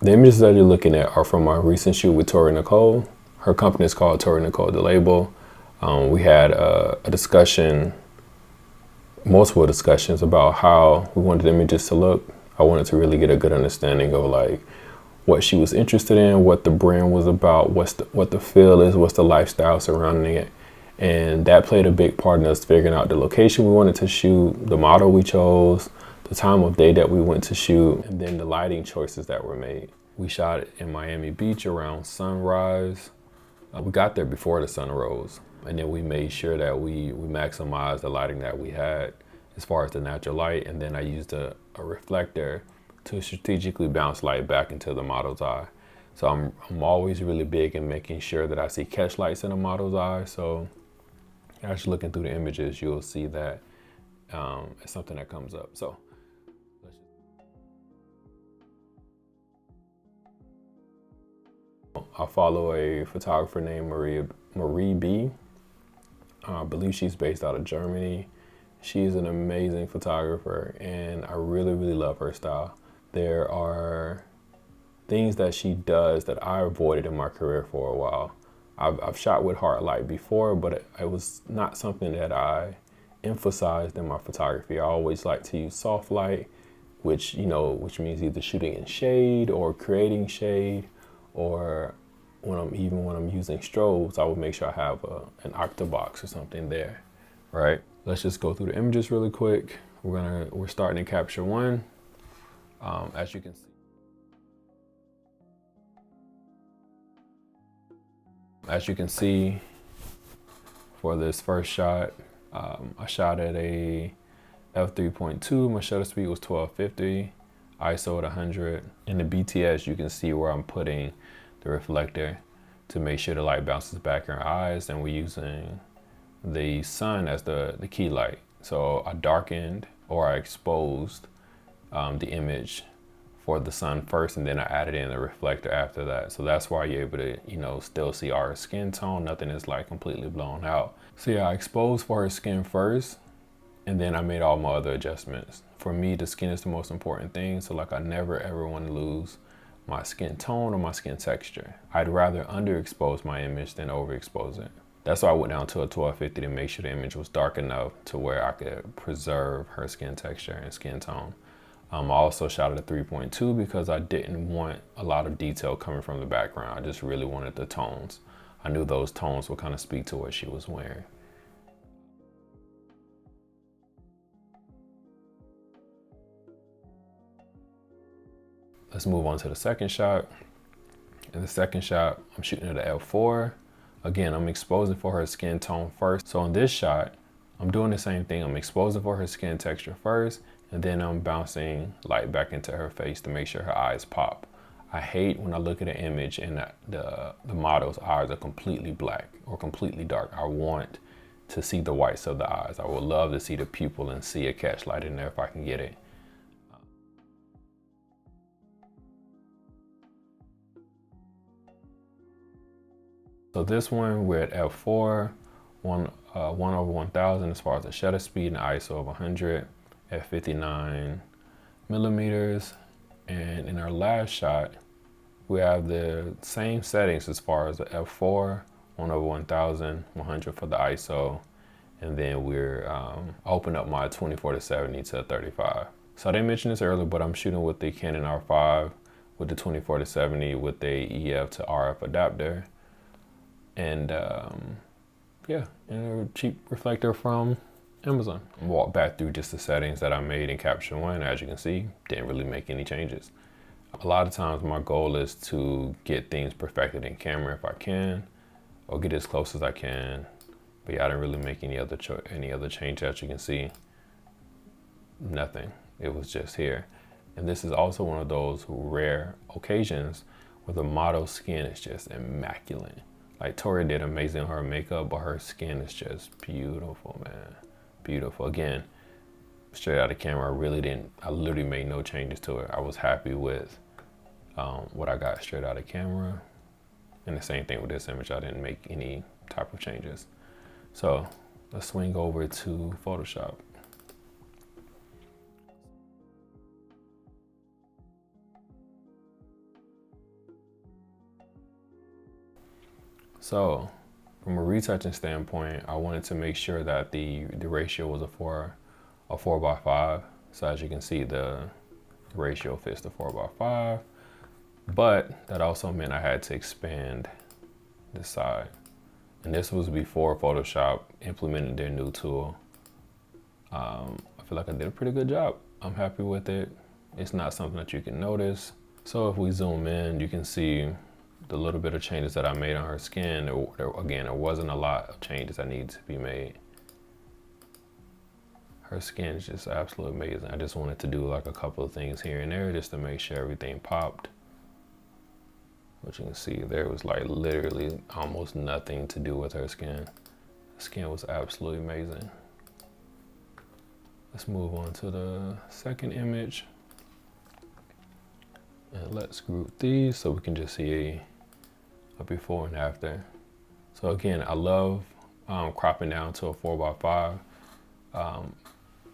The images that you're looking at are from our recent shoot with Toria Nichole. Her company is called Toria Nichole the Label. We had a discussion, multiple discussions about how we wanted the images to look. I wanted to really get a good understanding of like what she was interested in, what the brand was about, what the feel is, what's the lifestyle surrounding it. And that played a big part in us figuring out the location we wanted to shoot, the model we chose, the time of day that we went to shoot, and then the lighting choices that were made. We shot it in Miami Beach around sunrise. We got there before the sun rose, and then we made sure that we maximized the lighting that we had as far as the natural light, and then I used a reflector to strategically bounce light back into the model's eye. So I'm always really big in making sure that I see catch lights in a model's eye. So as you're looking through the images, you'll see that it's something that comes up. So I follow a photographer named Marie B. I believe she's based out of Germany. She's an amazing photographer, and I really, really love her style. There are things that she does that I avoided in my career for a while. I've shot with hard light before, but it was not something that I emphasized in my photography. I always like to use soft light, which means either shooting in shade or creating shade, or when I'm using strobes, I would make sure I have an octabox or something there, right? Let's just go through the images really quick. We're starting in capture one. As you can see. As you can see, for this first shot, I shot at a f3.2. My shutter speed was 1250, ISO at 100. In the BTS, you can see where I'm putting the reflector to make sure the light bounces back in our eyes, and we're using the sun as the key light. So I darkened, or I exposed the image for the sun first, and then I added in the reflector after that. So that's why you're able to, still see our skin tone. Nothing is like completely blown out. So yeah, I exposed for her skin first, and then I made all my other adjustments. For me, the skin is the most important thing. So like I never ever want to lose my skin tone or my skin texture. I'd rather underexpose my image than overexpose it. That's why I went down to a 1250 to make sure the image was dark enough to where I could preserve her skin texture and skin tone. I also shot at a 3.2 because I didn't want a lot of detail coming from the background. I just really wanted the tones. I knew those tones would kind of speak to what she was wearing. Let's move on to the second shot. In the second shot, I'm shooting at an f4. Again, I'm exposing for her skin tone first. So in this shot, I'm doing the same thing. I'm exposing for her skin texture first, and then I'm bouncing light back into her face to make sure her eyes pop. I hate when I look at an image and the model's eyes are completely black or completely dark. I want to see the whites of the eyes. I would love to see the pupil and see a catch light in there if I can get it. So this one, we're at f4, 1/1000 as far as the shutter speed, and ISO of 100 at 59 millimeters. And in our last shot, we have the same settings as far as the f4, 1/1000, 100 for the ISO, and then we're open up my 24-70 to 35. So I didn't mention this earlier, but I'm shooting with the Canon R5 with the 24-70 with the EF to RF adapter. And yeah, and a cheap reflector from Amazon. Walk back through just the settings that I made in capture one. As you can see, didn't really make any changes. A lot of times my goal is to get things perfected in camera if I can, or get as close as I can. But yeah, I didn't really make any other change. As you can see, nothing. It was just here. And this is also one of those rare occasions where the model's skin is just immaculate. Like Toria did amazing on her makeup, but her skin is just beautiful, man. Beautiful. Again, straight out of camera, I literally made no changes to it. I was happy with what I got straight out of camera. And the same thing with this image, I didn't make any type of changes. So let's swing over to Photoshop. So from a retouching standpoint, I wanted to make sure that the ratio was a 4:5. So as you can see, the ratio fits the 4:5, but that also meant I had to expand this side. And this was before Photoshop implemented their new tool. I feel like I did a pretty good job. I'm happy with it. It's not something that you can notice. So if we zoom in, you can see the little bit of changes that I made on her skin. Again, there wasn't a lot of changes that needed to be made. Her skin is just absolutely amazing. I just wanted to do like a couple of things here and there just to make sure everything popped. But you can see there was like literally almost nothing to do with her skin. The skin was absolutely amazing. Let's move on to the second image. And let's group these so we can just see a before and after. So again, I love cropping down to a 4:5.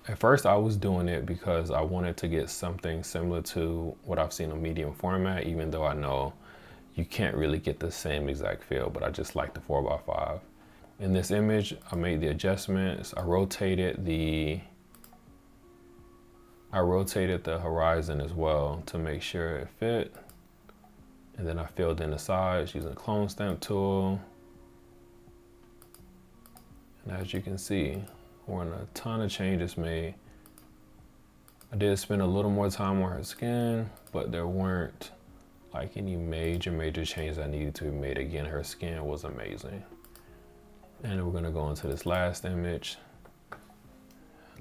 At first I was doing it because I wanted to get something similar to what I've seen on medium format, even though I know you can't really get the same exact feel, but I just like the 4:5. In this image, I made the adjustments. I rotated the horizon as well to make sure it fit. And then I filled in the sides using the clone stamp tool. And as you can see, we're a ton of changes made. I did spend a little more time on her skin, but there weren't like any major changes that needed to be made. Again, her skin was amazing. And we're gonna go into this last image.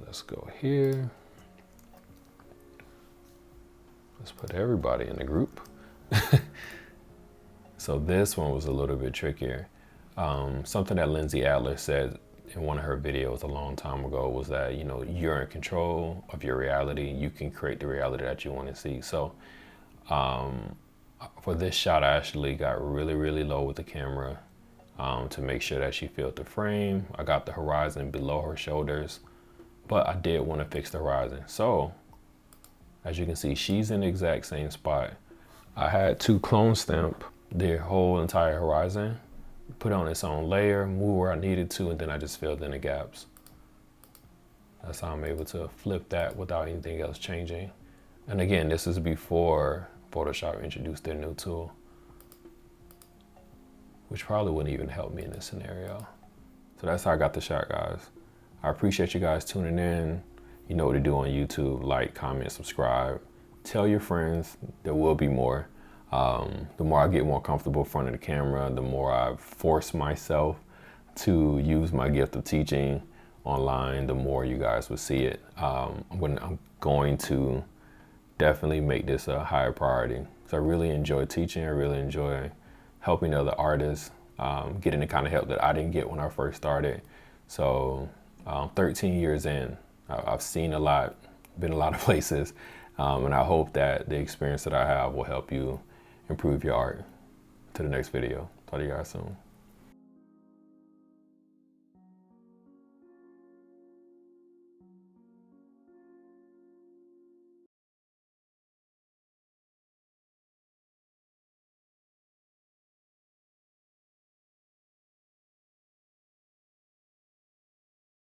Let's go here. Let's put everybody in the group. So this one was a little bit trickier. Something that Lindsay Adler said in one of her videos a long time ago was that, you know, you're in control of your reality. You can create the reality that you want to see. So for this shot, I actually got really low with the camera to make sure that she filled the frame. I got the horizon below her shoulders, but I did want to fix the horizon. So as you can see, she's in the exact same spot. I had to clone stamp the whole entire horizon, put on its own layer, move where I needed to, and then I just filled in the gaps. That's how I'm able to flip that without anything else changing. And again, this is before Photoshop introduced their new tool, which probably wouldn't even help me in this scenario. So that's how I got the shot, guys. I appreciate you guys tuning in. You know what to do on YouTube. Like, comment, subscribe. Tell your friends. There will be more. The more I get more comfortable in front of the camera, the more I force myself to use my gift of teaching online, the more you guys will see it. I'm going to definitely make this a higher priority. So I really enjoy teaching. I really enjoy helping other artists, getting the kind of help that I didn't get when I first started. So 13 years in, I've seen a lot, been a lot of places, and I hope that the experience that I have will help you improve your art. To the next video. Talk to you guys soon.